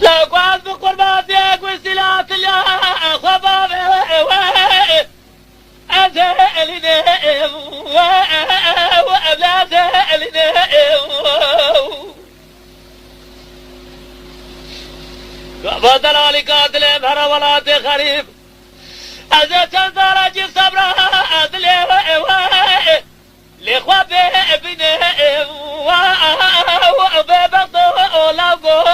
لا قاعد بقرباتك وسلات يا خبابي أزالنا وأبلا زالنا فضل علي قاتل بهر ولاد خريب أزا تنظر أجيب صبرا أدلي لإخوابي ابني وببطو لقو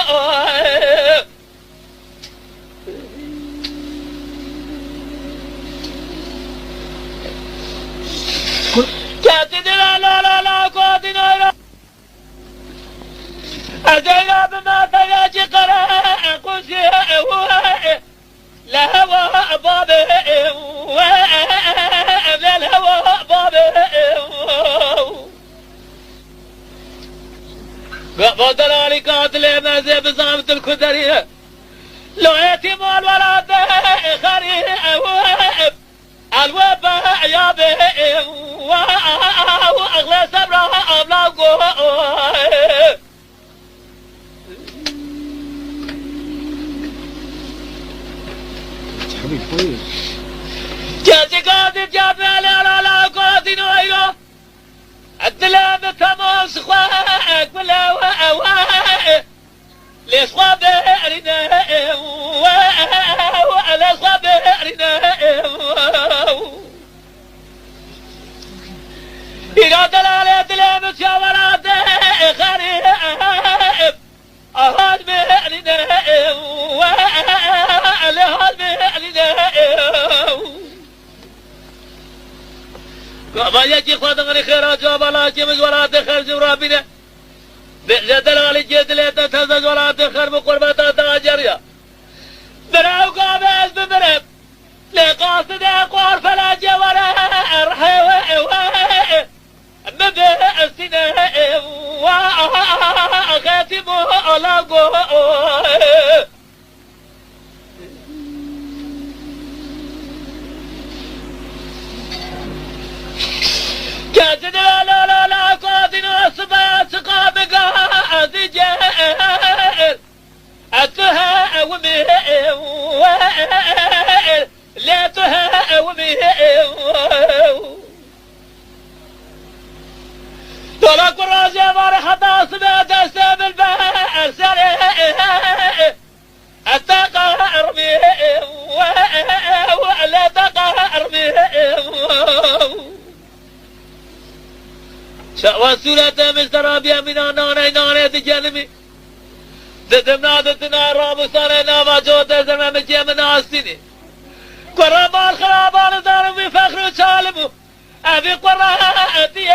كاتد لا قادنا أزينا بما تياجي قراء قسي لهوى بابي للهوى بابي فضل علي قاتل مازي بصامة الكدرية لو يتيم الولد خريب الوباء يا بي واغلى صبرا ابلاغو جاتي قادر جاب لا قادر نويو الدلام تموس خواك ولا ليش خبرنا ولا خبرنا إذا دلالة دلام شاورات خريب أهاد بأهلنا وأهاد بأهلنا ما يجي خاطر خيرات جواب جمز ولا تخرج رابنا بجدل على جدل تتزوج ولا تخرب قربات تاجريا دراو قابل بمرب لقاصد قار فلا جولا ارحي مبسنا وخاتم لقو كاتد لا قادن الصبات قابق أزجار أتها ومهر لا تها ومهر طلق الرجاء مرحبا صبات أسام البحر سريع أتقهر بهم ولا تقهر بهم شأوى سورة مسترابيا من ناني تجنمي تتمنا تتنا رامستان ناما جوتا زمان مجيم ناستيني قرابان خرابان دارم بفخر سالمو أبي قراتي